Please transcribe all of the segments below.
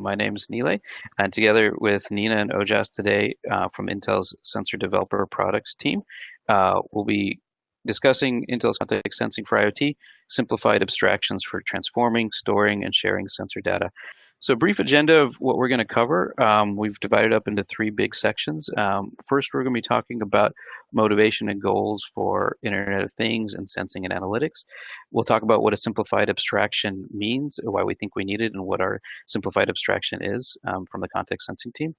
My name is Neelay, and together with Nina and Ojas today from Intel's Sensor Developer Products team, we'll be discussing Intel's context sensing for IoT, simplified abstractions for transforming, storing, and sharing sensor data. So, brief agenda of what we're going to cover. We've divided up into three big sections. First, we're going to be talking about motivation and goals for Internet of Things and sensing and analytics. We'll talk about what a simplified abstraction means, why we think we need it, and what our simplified abstraction is from the context sensing team.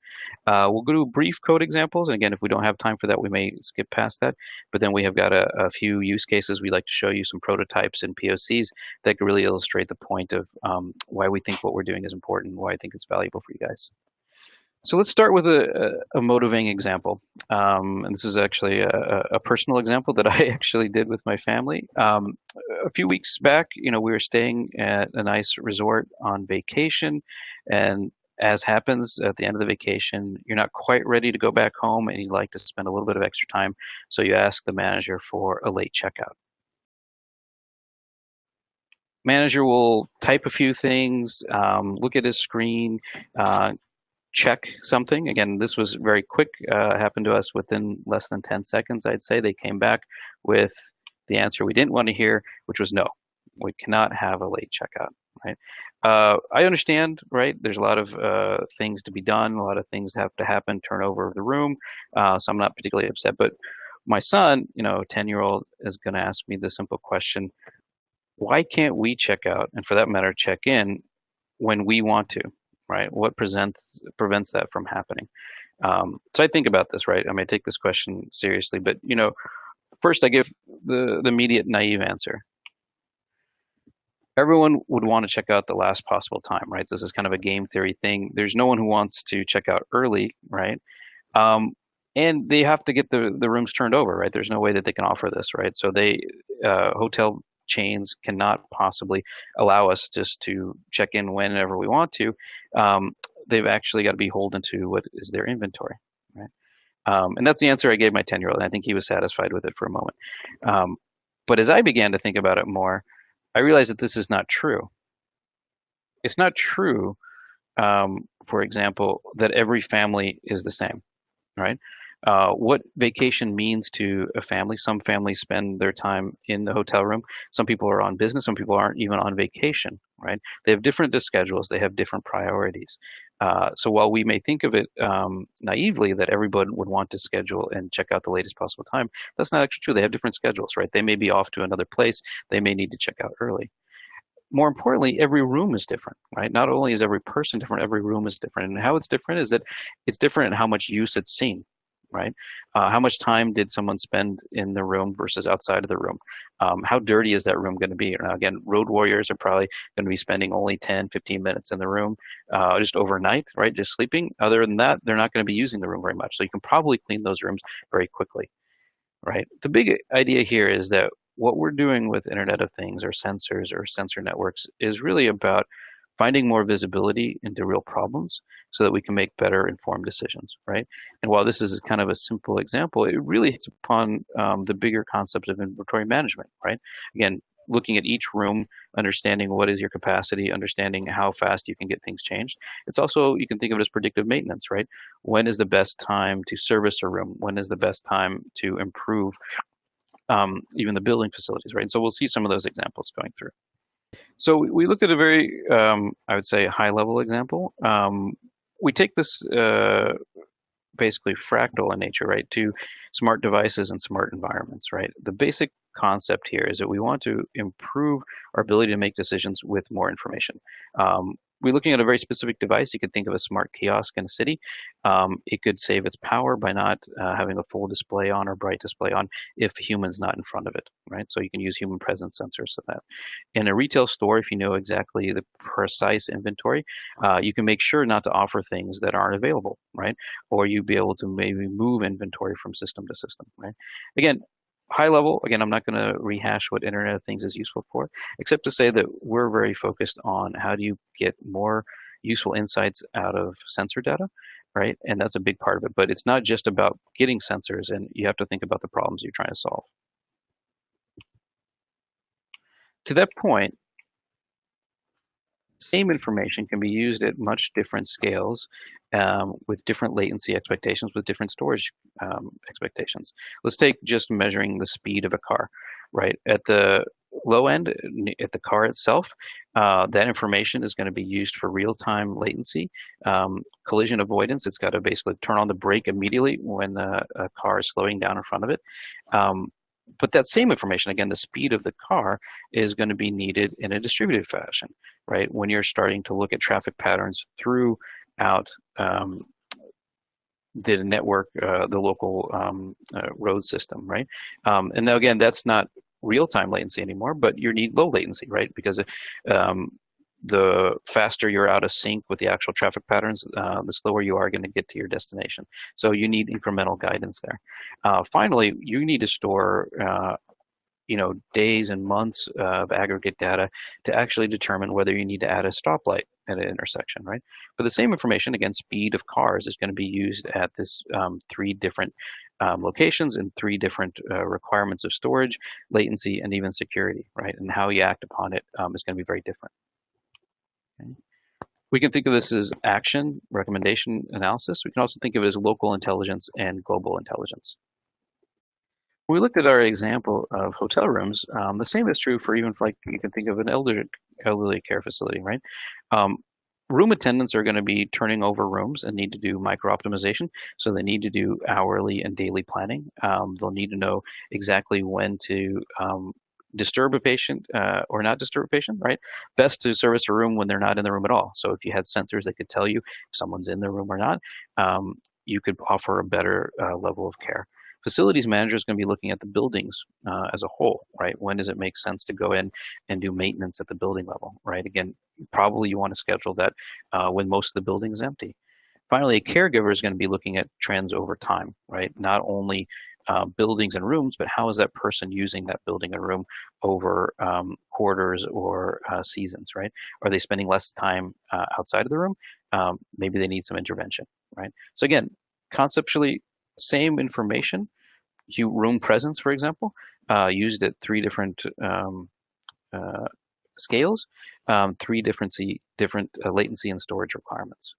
We'll go to brief code examples. And again, if we don't have time for that, we may skip past that. But then we have got a few use cases. We'd like to show you some prototypes and POCs that could really illustrate the point of why we think what we're doing is important, why I think it's valuable for you guys. So let's start with a motivating example. And this is actually a personal example that I actually did with my family. A few weeks back, we were staying at a nice resort on vacation. And as happens at the end of the vacation, you're not quite ready to go back home and you'd like to spend a little bit of extra time. So you ask the manager for a late checkout. Manager will type a few things, look at his screen, check something. Again, this was very quick, happened to us within less than 10 seconds, I'd say. They came back with the answer we didn't want to hear, which was no, we cannot have a late checkout, right? I understand, right? There's a lot of things to be done, a lot of things have to happen, turnover of the room, so I'm not particularly upset, but my son, 10-year-old, is going to ask me the simple question, why can't we check out, and for that matter, check in when we want to? Right? What prevents that from happening? So I think about this, right? I take this question seriously, but first I give the immediate naive answer. Everyone would want to check out the last possible time, right? This is kind of a game theory thing. There's no one who wants to check out early, right? And they have to get the rooms turned over, right? There's no way that they can offer this, right? So hotel chains cannot possibly allow us just to check in whenever we want to. They've actually got to be beholden to what is their inventory, right? And that's the answer I gave my 10-year-old, and I think he was satisfied with it for a moment. But as I began to think about it more, I realized that this is not true. It's not true, for example, that every family is the same, right? What vacation means to a family. Some families spend their time in the hotel room. Some people are on business. Some people aren't even on vacation, right? They have different schedules. They have different priorities. So while we may think of it naively that everybody would want to schedule and check out the latest possible time, that's not actually true. They have different schedules, right? They may be off to another place. They may need to check out early. More importantly, every room is different, right? Not only is every person different, every room is different. And how it's different is that it's different in how much use it's seen, right? How much time did someone spend in the room versus outside of the room? How dirty is that room going to be? Now, again, road warriors are probably going to be spending only 10, 15 minutes in the room just overnight, right? Just sleeping. Other than that, they're not going to be using the room very much. So you can probably clean those rooms very quickly, right? The big idea here is that what we're doing with Internet of Things or sensors or sensor networks is really about finding more visibility into real problems so that we can make better informed decisions, right? And while this is kind of a simple example, it really hits upon the bigger concept of inventory management, right? Again, looking at each room, understanding what is your capacity, understanding how fast you can get things changed. It's also, you can think of it as predictive maintenance, right? When is the best time to service a room? When is the best time to improve even the building facilities, right? So we'll see some of those examples going through. So we looked at a very, I would say, high-level example. We take this basically fractal in nature, right, to smart devices and smart environments, right? The basic concept here is that we want to improve our ability to make decisions with more information. We're looking at a very specific device. You could think of a smart kiosk in a city. It could save its power by not having a full display on or bright display on if a human's not in front of it, right? So you can use human presence sensors for that. In a retail store, if you know exactly the precise inventory, you can make sure not to offer things that aren't available, right? Or you'd be able to maybe move inventory from system to system, right? Again, high level, again, I'm not going to rehash what Internet of Things is useful for, except to say that we're very focused on how do you get more useful insights out of sensor data, right? And that's a big part of it. But it's not just about getting sensors, and you have to think about the problems you're trying to solve. To that point, Same information can be used at much different scales with different latency expectations, with different storage expectations. Let's take just measuring the speed of a car, right? At the low end, at the car itself, that information is going to be used for real-time latency, collision avoidance. It's got to basically turn on the brake immediately when a car is slowing down in front of it. But that same information, again, the speed of the car is going to be needed in a distributed fashion, right? When you're starting to look at traffic patterns throughout the network, the local road system, right? And now again, that's not real-time latency anymore, but you need low latency, right? Because the faster you're out of sync with the actual traffic patterns, the slower you are going to get to your destination. So you need incremental guidance there. Finally, you need to store days and months of aggregate data to actually determine whether you need to add a stoplight at an intersection, right? But the same information, again, speed of cars is going to be used at this three different locations and three different requirements of storage, latency, and even security, right? And how you act upon it is going to be very different. Okay. We can think of this as action, recommendation, analysis. We can also think of it as local intelligence and global intelligence. When we looked at our example of hotel rooms, the same is true for even like you can think of an elderly care facility, right? Room attendants are going to be turning over rooms and need to do micro optimization. So they need to do hourly and daily planning. They'll need to know exactly when to disturb a patient or not disturb a patient, right? Best to service a room when they're not in the room at all. So if you had sensors that could tell you if someone's in the room or not, you could offer a better level of care. Facilities manager is going to be looking at the buildings as a whole, right? When does it make sense to go in and do maintenance at the building level, right? Again, probably you want to schedule that when most of the building is empty. Finally, a caregiver is going to be looking at trends over time, right? Not only buildings and rooms, but how is that person using that building and room over quarters or seasons, right? Are they spending less time outside of the room? Maybe they need some intervention, right? So again, conceptually, same information, room presence, for example, used at three different scales, three different latency and storage requirements.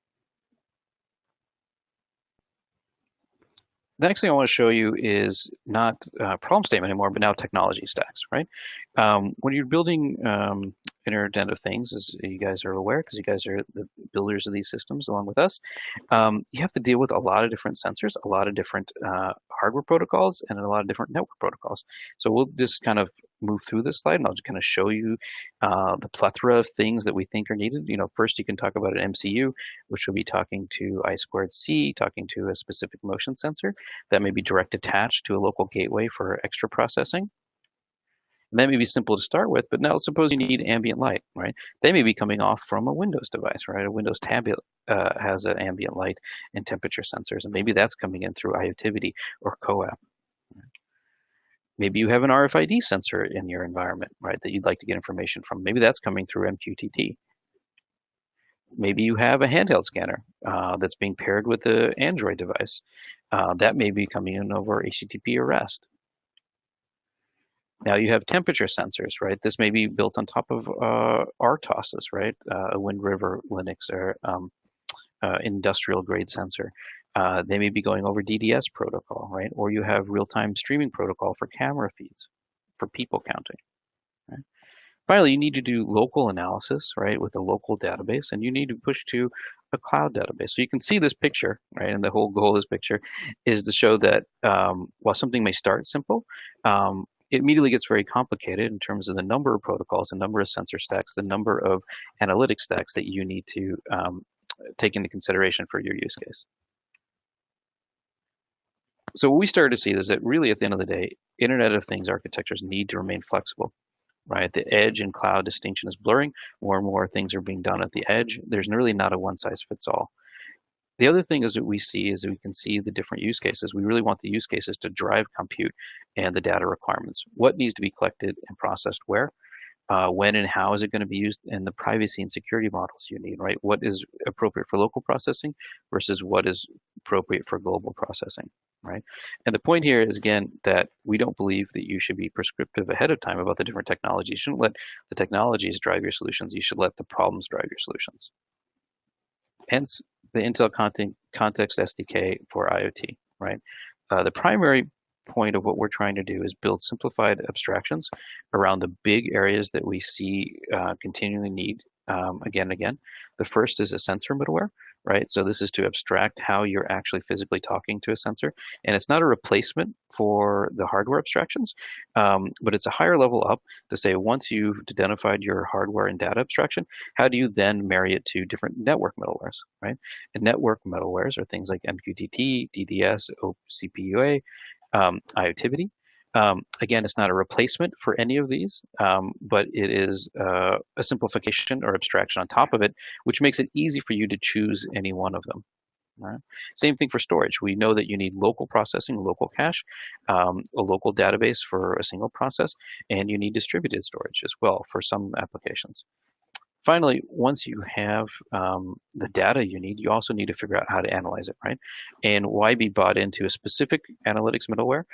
The next thing I want to show you is not problem statement anymore, but now technology stacks, right? When you're building Internet of Things, as you guys are aware, because you guys are the builders of these systems along with us, you have to deal with a lot of different sensors, a lot of different hardware protocols, and a lot of different network protocols. So we'll just kind of move through this slide, and I'll just kind of show you the plethora of things that we think are needed. First you can talk about an MCU, which will be talking to I2C, talking to a specific motion sensor that may be direct attached to a local gateway for extra processing. And that may be simple to start with, but now suppose you need ambient light, right? They may be coming off from a Windows device, right? A Windows tablet has an ambient light and temperature sensors, and maybe that's coming in through IoTivity or CoAP. Maybe you have an RFID sensor in your environment, right, that you'd like to get information from. Maybe that's coming through MQTT. Maybe you have a handheld scanner that's being paired with an Android device. That may be coming in over HTTP or REST. Now you have temperature sensors, right? This may be built on top of RTOSes, right? A Wind River Linux or industrial grade sensor. They may be going over DDS protocol, right? Or you have real-time streaming protocol for camera feeds, for people counting. Right? Finally, you need to do local analysis, right, with a local database, and you need to push to a cloud database. So you can see this picture, right, and the whole goal of this picture is to show that while something may start simple, it immediately gets very complicated in terms of the number of protocols, the number of sensor stacks, the number of analytic stacks that you need to take into consideration for your use case. So what we started to see is that really at the end of the day, Internet of Things architectures need to remain flexible, right? The edge and cloud distinction is blurring. More and more things are being done at the edge. There's really not a one size fits all. The other thing is that we see is that we can see the different use cases. We really want the use cases to drive compute and the data requirements. What needs to be collected and processed where? When and how is it going to be used, and the privacy and security models you need, right? What is appropriate for local processing versus what is appropriate for global processing, right? And the point here is, again, that we don't believe that you should be prescriptive ahead of time about the different technologies. You shouldn't let the technologies drive your solutions. You should let the problems drive your solutions. Hence, the Intel Context SDK for IoT, right? The primary point of what we're trying to do is build simplified abstractions around the big areas that we see continually need again and again. The first is a sensor middleware, right? So this is to abstract how you're actually physically talking to a sensor. And it's not a replacement for the hardware abstractions, but it's a higher level up to say, once you've identified your hardware and data abstraction, how do you then marry it to different network middlewares, right? And network middlewares are things like MQTT, DDS, OCPUA, IoTivity. Again, it's not a replacement for any of these, but it is a simplification or abstraction on top of it, which makes it easy for you to choose any one of them. Right. Same thing for storage. We know that you need local processing, local cache, a local database for a single process, and you need distributed storage as well for some applications. Finally, once you have the data you need, you also need to figure out how to analyze it, right? And why be bought into a specific analytics middleware?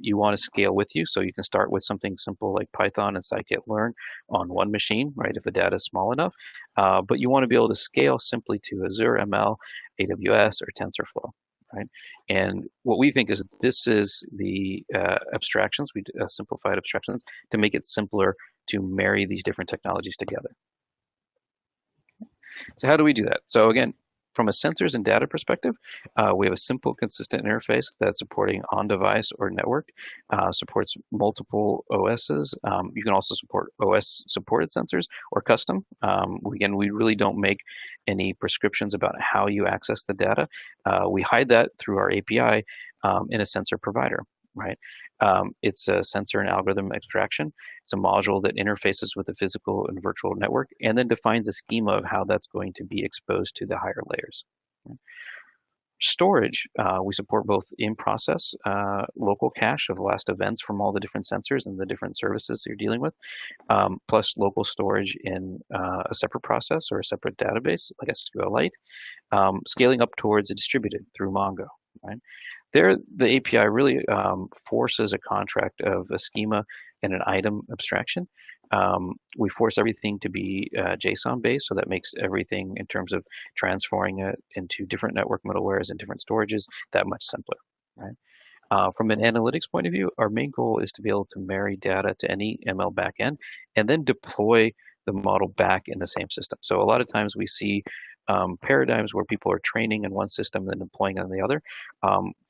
You want to scale with you, so you can start with something simple like Python and scikit-learn on one machine, right, if the data is small enough. But you want to be able to scale simply to Azure ML, AWS, or TensorFlow. Right, and what we think is this is the abstractions, we simplified abstractions to make it simpler to marry these different technologies together. So how do we do that? So again, from a sensors and data perspective, we have a simple, consistent interface that's supporting on-device or network, supports multiple OSs. You can also support OS-supported sensors or custom. Again, we really don't make any prescriptions about how you access the data. We hide that through our API in a sensor provider. Right, it's a sensor and algorithm abstraction. It's a module that interfaces with the physical and virtual network, and then defines a schema of how that's going to be exposed to the higher layers. Storage, we support both in-process local cache of the last events from all the different sensors and the different services you're dealing with, plus local storage in a separate process or a separate database like SQLite, scaling up towards a distributed through Mongo. Right? There, the API really forces a contract of a schema and an item abstraction. We force everything to be JSON based, so that makes everything in terms of transferring it into different network middlewares and different storages that much simpler. Right? From an analytics point of view, our main goal is to be able to marry data to any ML backend and then deploy the model back in the same system. So a lot of times we see paradigms where people are training in one system and then deploying on the other.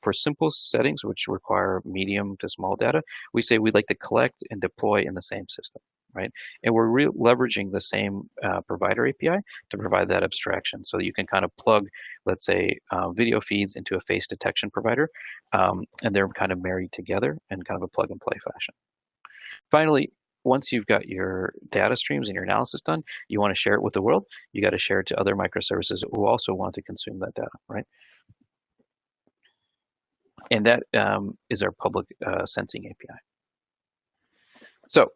For simple settings, which require medium to small data, we say we'd like to collect and deploy in the same system, right? And we're leveraging the same provider API to provide that abstraction. So you can kind of plug, let's say, video feeds into a face detection provider, and they're kind of married together in kind of a plug and play fashion. Finally, once you've got your data streams and your analysis done, you want to share it with the world. You got to share it to other microservices who also want to consume that data, right? And that is our public sensing API. So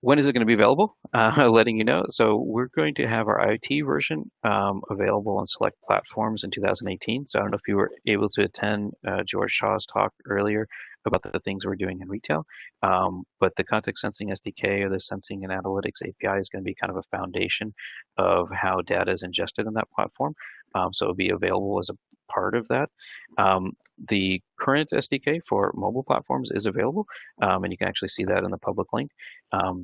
when is it going to be available? Letting you know. So we're going to have our IoT version available on select platforms in 2018. So I don't know if you were able to attend George Shah's talk earlier about the things we're doing in retail. But the context sensing SDK or the sensing and analytics API is going to be kind of a foundation of how data is ingested in that platform. So it'll be available as a part of that. The current SDK for mobile platforms is available, and you can actually see that in the public link.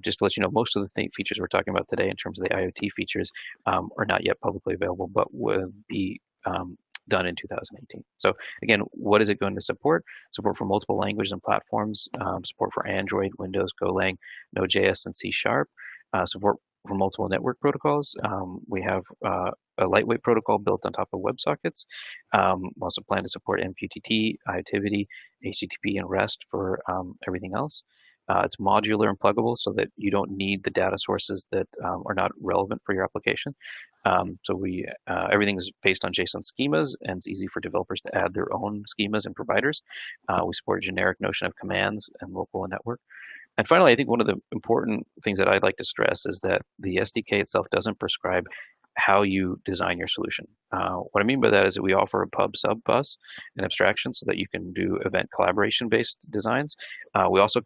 Just to let you know, most of the features we're talking about today in terms of the IoT features are not yet publicly available, but will be done in 2018. So again, what is it going to support? Support for multiple languages and platforms, support for Android, Windows, Golang, Node.js, and C#, support for multiple network protocols. We have a lightweight protocol built on top of WebSockets. We also plan to support MQTT, IoTivity, HTTP, and REST for everything else. It's modular and pluggable so that you don't need the data sources that are not relevant for your application. So everything is based on JSON schemas, and it's easy for developers to add their own schemas and providers. We support a generic notion of commands and local and network. And finally, I think one of the important things that I'd like to stress is that the SDK itself doesn't prescribe how you design your solution. What I mean by that is that we offer a pub sub bus and abstraction so that you can do event collaboration based designs. We also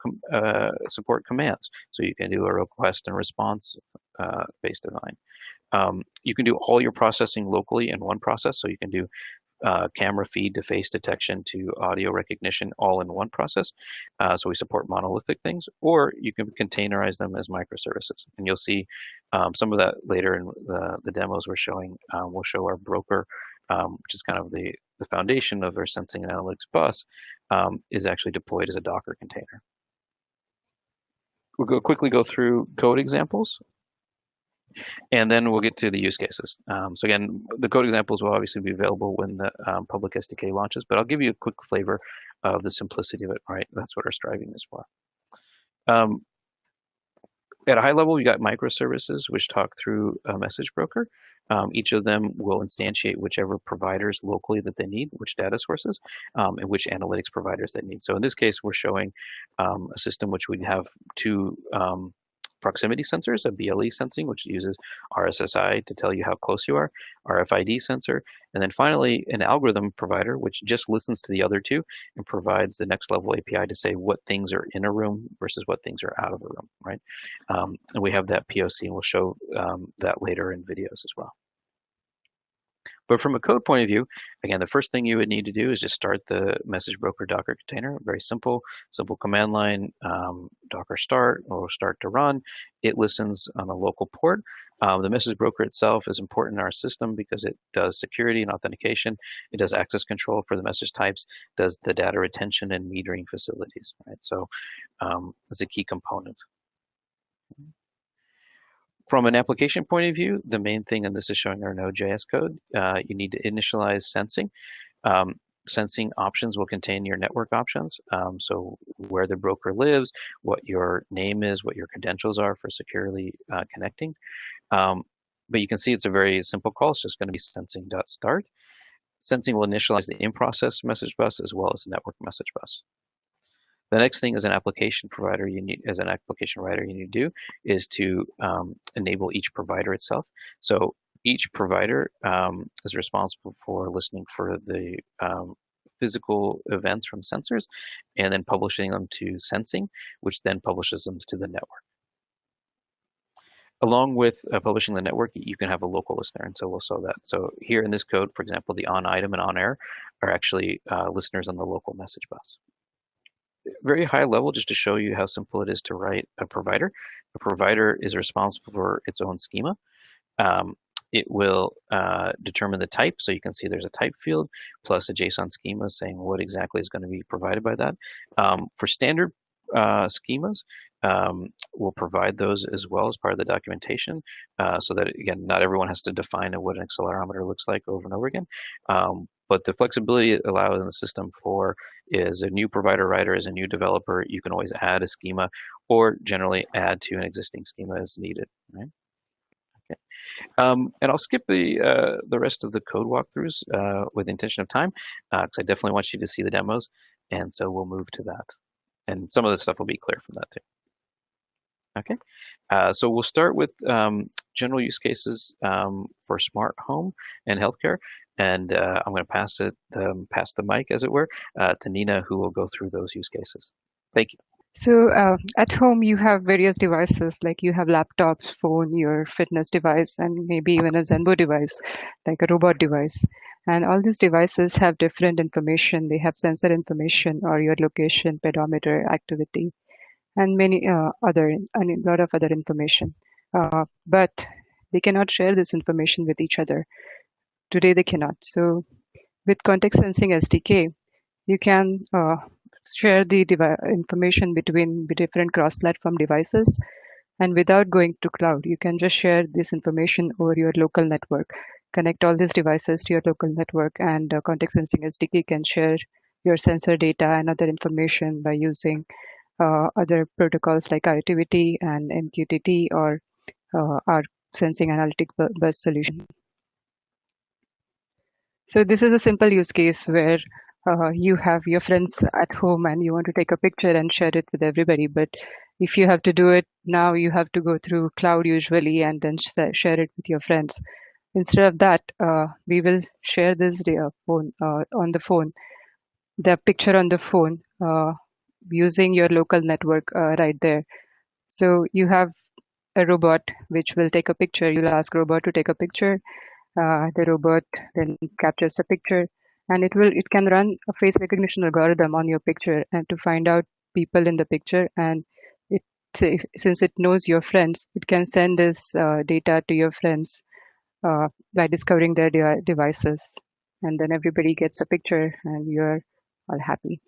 support commands, so you can do a request and response based design. You can do all your processing locally in one process, so you can do camera feed to face detection to audio recognition all in one process. So we support monolithic things, or you can containerize them as microservices. And you'll see some of that later in the demos we're showing. We'll show our broker, which is kind of the foundation of our sensing and analytics bus, is actually deployed as a Docker container. We'll quickly go through code examples, and then we'll get to the use cases. So again, the code examples will obviously be available when the public SDK launches, but I'll give you a quick flavor of the simplicity of it, right? That's what our striving is for. At a high level, you got microservices, which talk through a message broker. Each of them will instantiate whichever providers locally that they need, which data sources, and which analytics providers they need. So in this case, we're showing a system which would have two proximity sensors, a BLE sensing, which uses RSSI to tell you how close you are, RFID sensor, and then finally an algorithm provider, which just listens to the other two and provides the next level API to say what things are in a room versus what things are out of a room, right? And we have that POC, and we'll show that later in videos as well. But from a code point of view, again, the first thing you would need to do is just start the message broker Docker container. Very simple command line, Docker start or start to run. It listens on a local port. The message broker itself is important in our system because it does security and authentication. It does access control for the message types, does the data retention and metering facilities, right? So it's a key component. From an application point of view, the main thing, and this is showing our Node.js code, you need to initialize sensing. Sensing options will contain your network options, so where the broker lives, what your name is, what your credentials are for securely connecting. But you can see it's a very simple call. It's just going to be sensing.start. Sensing will initialize the in-process message bus as well as the network message bus. The next thing as an application provider you need, as an application writer, you need to do is to enable each provider itself. So each provider is responsible for listening for the physical events from sensors and then publishing them to sensing, which then publishes them to the network. Along with publishing the network, you can have a local listener, and so we'll show that. So here in this code, for example, the on item and on air are actually listeners on the local message bus. Very high level, just to show you how simple it is to write a provider. A provider is responsible for its own schema. It will determine the type, so you can see there's a type field plus a JSON schema saying what exactly is going to be provided by that. For standard schemas, we'll provide those as well as part of the documentation, so that, again, not everyone has to define what an accelerometer looks like over and over again. But the flexibility allowed in the system for is a new provider writer, as a new developer, you can always add a schema or generally add to an existing schema as needed, right? Okay. And I'll skip the rest of the code walkthroughs with the intention of time, because I definitely want you to see the demos, and so we'll move to that. And some of the stuff will be clear from that too. Okay, so we'll start with general use cases for smart home and healthcare, and I'm going to pass the mic, as it were, to Nina, who will go through those use cases. Thank you. So at home, you have various devices, like you have laptops, phone, your fitness device, and maybe even a Zenbo device, like a robot device. And all these devices have different information. They have sensor information or your location, pedometer, activity, and a lot of other information. But they cannot share this information with each other. Today, they cannot. So with context sensing SDK, you can share the information between the different cross-platform devices, and without going to cloud, you can just share this information over your local network. Connect all these devices to your local network, and context sensing SDK can share your sensor data and other information by using other protocols like IoTVT and MQTT or our sensing analytic bus solution. So this is a simple use case where you have your friends at home and you want to take a picture and share it with everybody. But if you have to do it now, you have to go through cloud usually and then share it with your friends. Instead of that, we will share this phone on the phone, the picture on the phone, using your local network right there. So you have a robot which will take a picture. You'll ask robot to take a picture. The robot then captures a picture, and it can run a face recognition algorithm on your picture and to find out people in the picture. And it since it knows your friends, it can send this data to your friends by discovering their devices, and then everybody gets a picture, and you're all happy.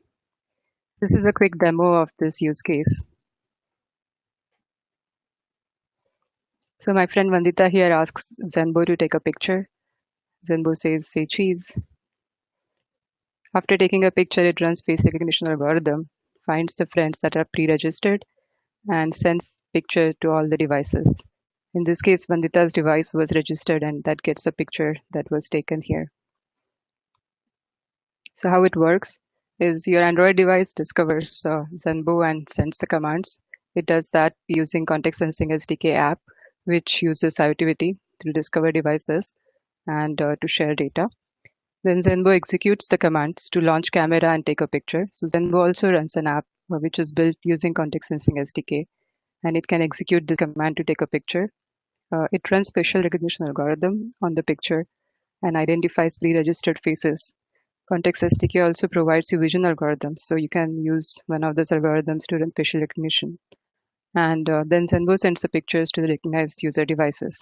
This is a quick demo of this use case. So my friend Vandita here asks Zenbo to take a picture. Zenbo says, say cheese. After taking a picture, it runs face recognition algorithm, finds the friends that are pre-registered, and sends picture to all the devices. In this case, Vandita's device was registered, and that gets a picture that was taken here. So how it works is your Android device discovers Zenbo and sends the commands. It does that using context sensing SDK app, which uses IoT to discover devices and to share data. Then Zenbo executes the commands to launch camera and take a picture. So Zenbo also runs an app which is built using context sensing SDK, and it can execute this command to take a picture. It runs facial recognition algorithm on the picture and identifies pre-registered faces. Context SDK also provides you vision algorithms, so you can use one of those algorithms to run facial recognition. And then Zenbo sends the pictures to the recognized user devices.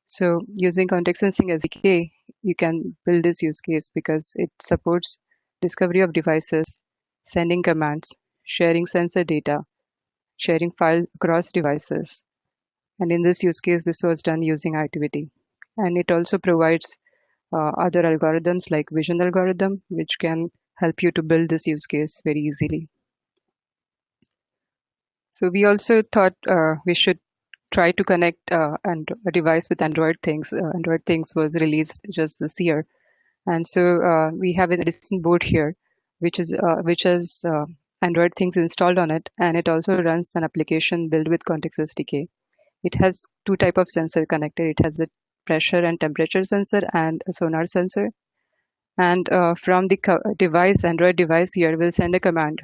So using context sensing SDK, you can build this use case because it supports discovery of devices, sending commands, sharing sensor data, sharing file across devices. And in this use case, this was done using IoT. And it also provides other algorithms like vision algorithm, which can help you to build this use case very easily. So we also thought we should try to connect a device with Android Things. Android Things was released just this year, and so we have an Edison board here, which has Android Things installed on it, and it also runs an application built with Context SDK. It has two type of sensor connected. It has a pressure and temperature sensor and a sonar sensor. And from the device, Android device here will send a command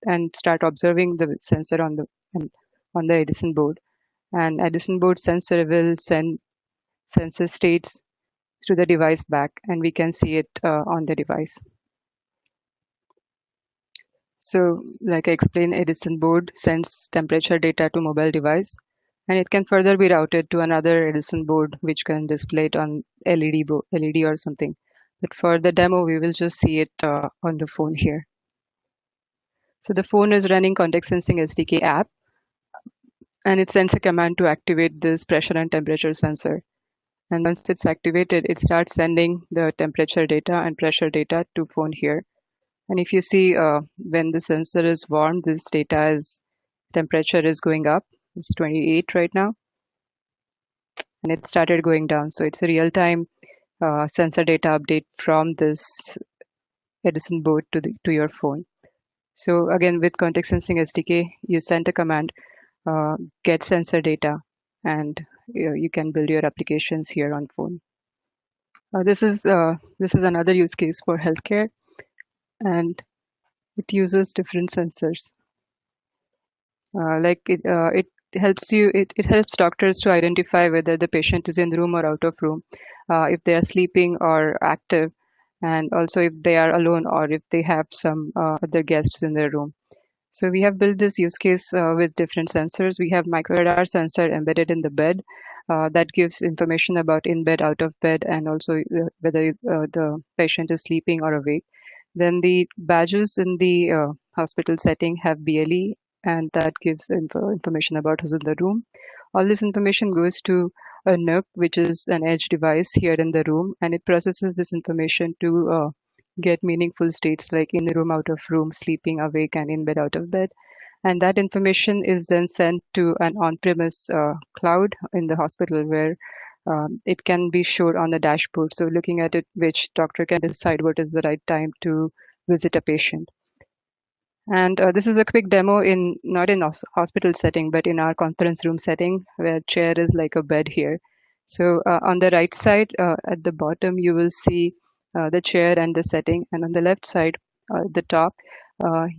and start observing the sensor on the Edison board. And Edison board sensor will send sensor states to the device back, and we can see it on the device. So, like I explained, Edison board sends temperature data to mobile device, and it can further be routed to another Edison board, which can display it on LED or something. But for the demo, we will just see it on the phone here. So the phone is running context sensing SDK app, and it sends a command to activate this pressure and temperature sensor. And once it's activated, it starts sending the temperature data and pressure data to phone here. And if you see when the sensor is warm, this data is temperature is going up. It's 28 right now, and it started going down. So it's a real-time sensor data update from this Edison board to your phone. So again, with context sensing SDK, you send a command, get sensor data, and you can build your applications here on phone. This is another use case for healthcare, and it uses different sensors. Like it helps you. It helps doctors to identify whether the patient is in the room or out of room, if they are sleeping or active, and also if they are alone or if they have some other guests in their room. So we have built this use case with different sensors. We have micro radar sensor embedded in the bed that gives information about in bed, out of bed, and also whether the patient is sleeping or awake. Then the badges in the hospital setting have BLE, and that gives information about who's in the room. All this information goes to a NUC, which is an edge device here in the room, and it processes this information to get meaningful states like in the room, out of room, sleeping, awake, and in bed, out of bed. And that information is then sent to an on-premise cloud in the hospital where it can be showed on the dashboard. So looking at it, which doctor can decide what is the right time to visit a patient. And this is a quick demo in not in hospital setting, but in our conference room setting where chair is like a bed here. So on the right side, at the bottom, you will see the chair and the setting, and on the left side, the top,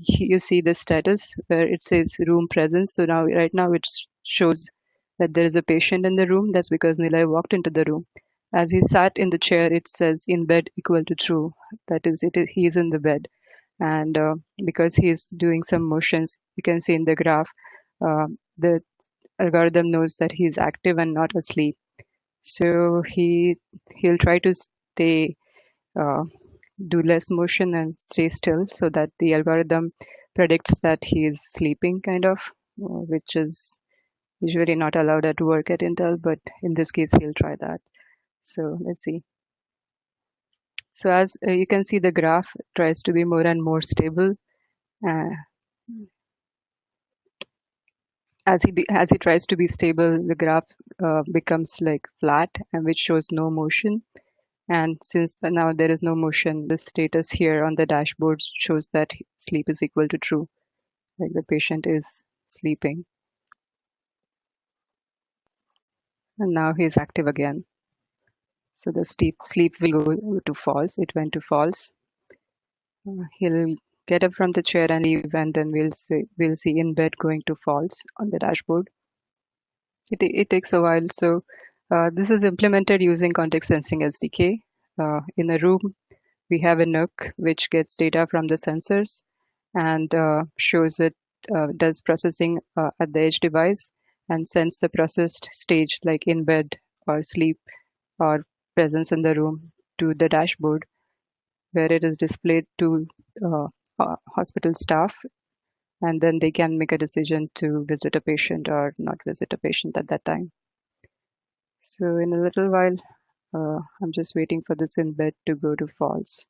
you see the status where it says room presence. So now, right now, it shows that there is a patient in the room. That's because Nilay walked into the room. As he sat in the chair, it says in bed equal to true. That is, he is in the bed. And because he is doing some motions, you can see in the graph, the algorithm knows that he is active and not asleep. So he'll try to stay uh, do less motion and stay still so that the algorithm predicts that he is sleeping, kind of, which is usually not allowed at work at Intel, but in this case he'll try that. So let's see. So as you can see, the graph tries to be more and more stable. Uh, as he tries to be stable, the graph becomes like flat, and which shows no motion. And since now there is no motion, the status here on the dashboard shows that sleep is equal to true, like the patient is sleeping. And now he's active again. So the sleep will go to false. It went to false. He'll get up from the chair and leave, and then we'll see in bed going to false on the dashboard. It takes a while. So this is implemented using context sensing SDK. In a room, we have a NUC which gets data from the sensors and shows it, does processing at the edge device and sends the processed stage like in bed or sleep or presence in the room to the dashboard, where it is displayed to hospital staff, and then they can make a decision to visit a patient or not visit a patient at that time. So in a little while, I'm just waiting for this in bed to go to false.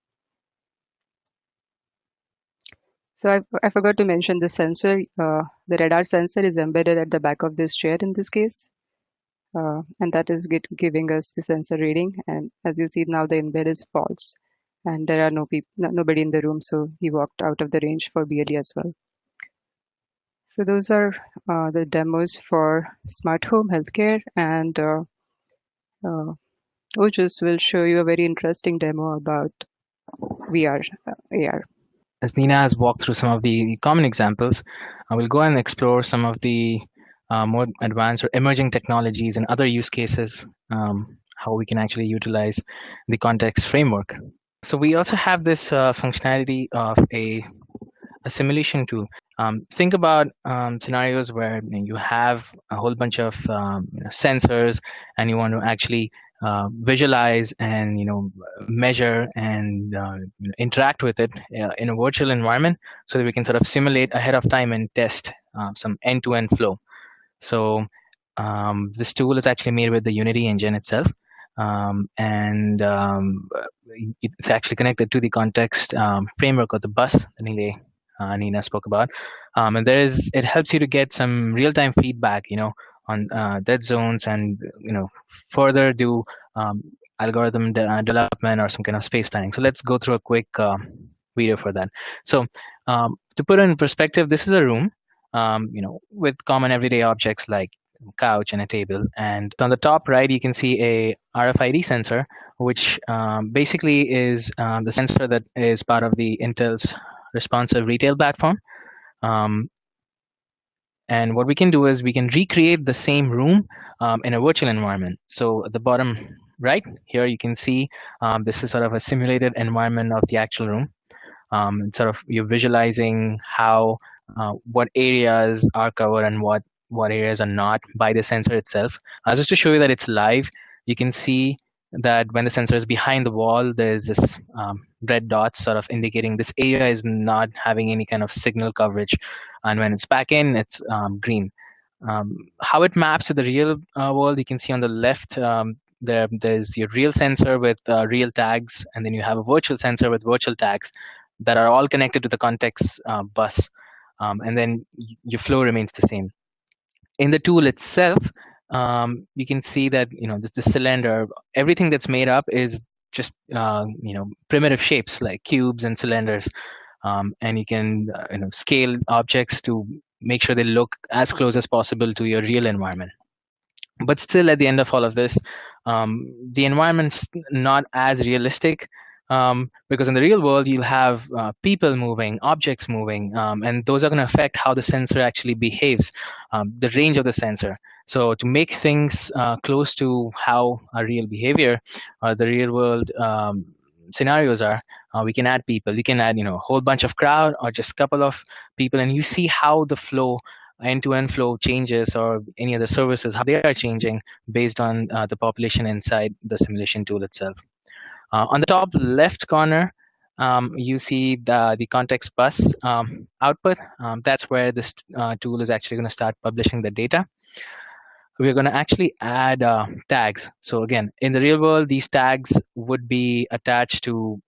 So I forgot to mention the sensor. The radar sensor is embedded at the back of this chair in this case. And that is giving us the sensor reading. And as you see now, the embed is false. And there are nobody in the room, so he walked out of the range for BLE as well. So those are the demos for smart home healthcare. And Ojus will show you a very interesting demo about VR, AR. As Nina has walked through some of the common examples, I will go and explore some of the more advanced or emerging technologies and other use cases, how we can actually utilize the context framework. So we also have this functionality of a assimilation tool. Think about scenarios where you have a whole bunch of sensors and you want to actually visualize and measure and interact with it in a virtual environment so that we can sort of simulate ahead of time and test some end-to-end flow. So this tool is actually made with the Unity engine itself. And it's actually connected to the context framework of the bus that Nina spoke about. And it helps you to get some real-time feedback, on dead zones and, further do algorithm development or some kind of space planning. So let's go through a quick video for that. So to put it in perspective, this is a room, with common everyday objects like couch and a table. And on the top right, you can see a RFID sensor, which basically is the sensor that is part of the Intel's responsive retail platform. And what we can do is we can recreate the same room in a virtual environment. So at the bottom right here, you can see this is sort of a simulated environment of the actual room. Sort of you're visualizing how what areas are covered and what areas are not by the sensor itself. Just to show you that it's live, you can see that when the sensor is behind the wall, there's this red dot sort of indicating this area is not having any kind of signal coverage. And when it's back in, it's green. How it maps to the real world, you can see on the left, there's your real sensor with real tags, and then you have a virtual sensor with virtual tags that are all connected to the context bus. And then your flow remains the same. In the tool itself, you can see that the cylinder, everything that's made up is just primitive shapes like cubes and cylinders, and you can scale objects to make sure they look as close as possible to your real environment. But still, at the end of all of this, the environment's not as realistic, because in the real world, you'll have people moving, objects moving, and those are going to affect how the sensor actually behaves, the range of the sensor. So to make things close to how a real behavior or the real world scenarios are, we can add people. You can add, a whole bunch of crowd or just a couple of people, and you see how the flow, end-to-end flow changes, or any other services, how they are changing based on the population inside the simulation tool itself. On the top left corner, you see the context bus output. That's where this tool is actually going to start publishing the data. We're going to actually add tags. So again, in the real world, these tags would be attached to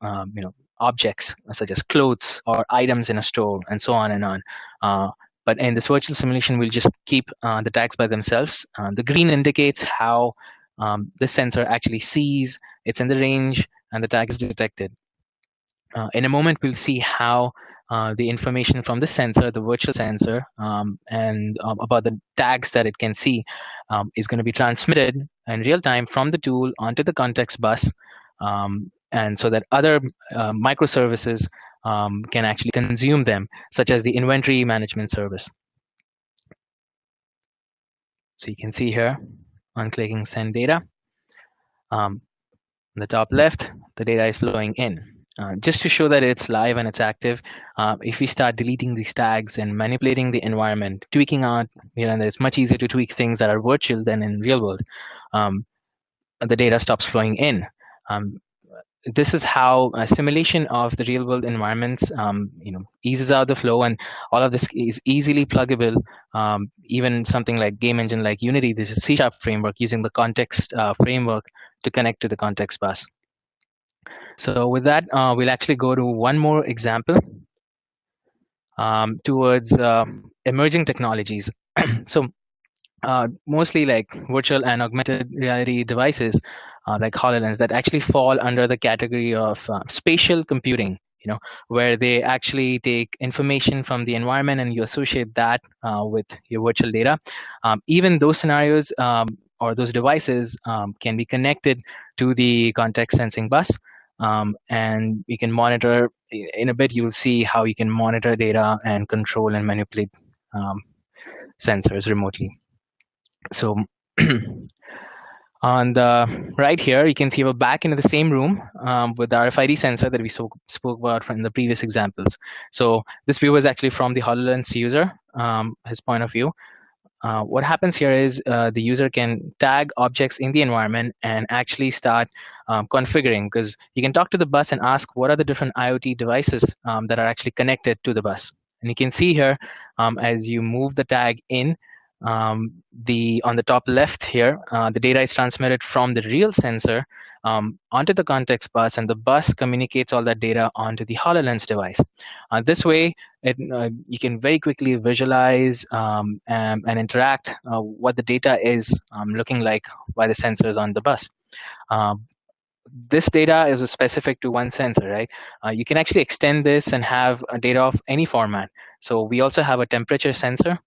objects such as clothes or items in a store, and so on and on. But in this virtual simulation, we'll just keep the tags by themselves. The green indicates how the sensor actually sees it's in the range and the tag is detected. In a moment, we'll see how the information from the sensor, the virtual sensor, and about the tags that it can see is going to be transmitted in real time from the tool onto the context bus, and so that other microservices can actually consume them, such as the inventory management service. So you can see here, on clicking send data, on the top left, the data is flowing in. Just to show that it's live and it's active, if we start deleting these tags and manipulating the environment, tweaking out, that it's much easier to tweak things that are virtual than in real world. The data stops flowing in. This is how a simulation of the real world environments, eases out the flow, and all of this is easily pluggable. Even something like game engine like Unity, this is C# framework using the context framework to connect to the context bus. So with that, we'll actually go to one more example towards emerging technologies. So mostly like virtual and augmented reality devices like HoloLens that actually fall under the category of spatial computing, where they actually take information from the environment and you associate that with your virtual data. Even those scenarios or those devices can be connected to the context sensing bus. And we can monitor, in a bit, you'll see how you can monitor data and control and manipulate sensors remotely. So on the right here, you can see we're back into the same room with the RFID sensor that we spoke about from the previous examples. So this view is actually from the HoloLens user, his point of view. What happens here is the user can tag objects in the environment and actually start configuring, because you can talk to the bus and ask what are the different IoT devices that are actually connected to the bus. And you can see here, as you move the tag in, on the top left here, the data is transmitted from the real sensor onto the context bus, and the bus communicates all that data onto the HoloLens device. This way, you can very quickly visualize and interact what the data is looking like by the sensors on the bus. This data is specific to one sensor, right? You can actually extend this and have data of any format. So we also have a temperature sensor.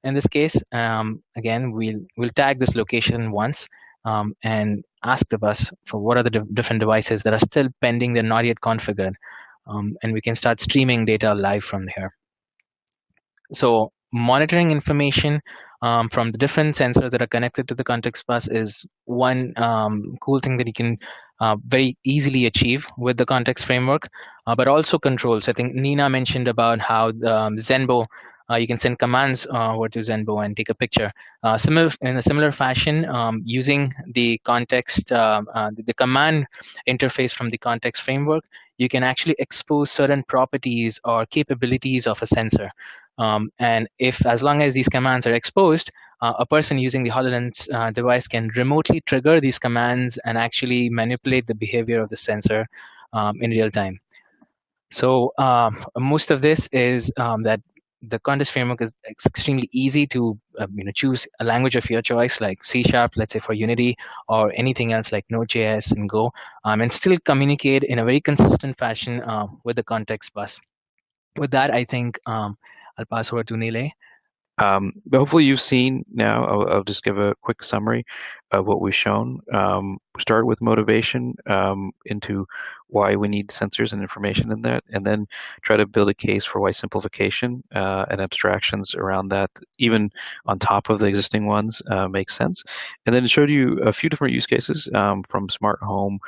In this case, again, we'll tag this location once and ask the bus for what are the different devices that are still pending, they're not yet configured. And we can start streaming data live from here. So monitoring information from the different sensors that are connected to the context bus is one cool thing that you can very easily achieve with the context framework, but also controls. I think Nina mentioned about how Zenbo, you can send commands over to Zenbo and take a picture. In a similar fashion, using the context, the command interface from the context framework, you can actually expose certain properties or capabilities of a sensor. And as long as these commands are exposed, a person using the HoloLens device can remotely trigger these commands and actually manipulate the behavior of the sensor in real time. So most of this is that the context framework is extremely easy to choose a language of your choice, like C#, let's say for Unity, or anything else like Node.js and Go, and still communicate in a very consistent fashion with the context bus. With that, I think I'll pass over to Neelay. But hopefully you've seen now, I'll just give a quick summary of what we've shown. Start with motivation into why we need sensors and information in that, and then try to build a case for why simplification and abstractions around that, even on top of the existing ones, makes sense. And then it showed you a few different use cases from smart home,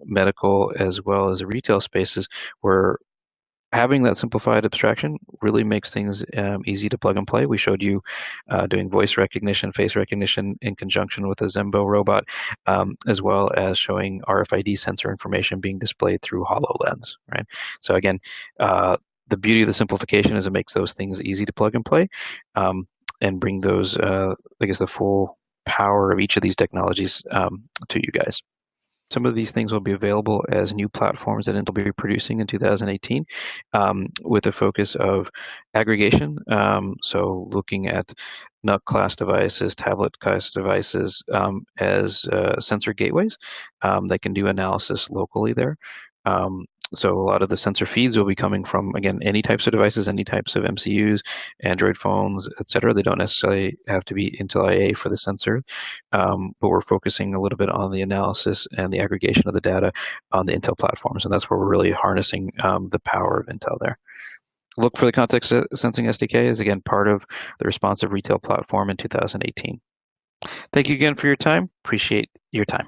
medical, as well as retail spaces where having that simplified abstraction really makes things easy to plug and play. We showed you doing voice recognition, face recognition in conjunction with a Zembo robot, as well as showing RFID sensor information being displayed through HoloLens, right? So again, the beauty of the simplification is it makes those things easy to plug and play and bring those, I guess, the full power of each of these technologies to you guys. Some of these things will be available as new platforms that Intel will be producing in 2018 with a focus of aggregation. So looking at NUC class devices, tablet class devices as sensor gateways that can do analysis locally there. So a lot of the sensor feeds will be coming from, again, any types of devices, any types of MCUs, Android phones, etc. They don't necessarily have to be Intel IA for the sensor, but we're focusing a little bit on the analysis and the aggregation of the data on the Intel platforms, and that's where we're really harnessing the power of Intel there. Look for the context sensing SDK as, again, part of the responsive retail platform in 2018. Thank you again for your time. Appreciate your time.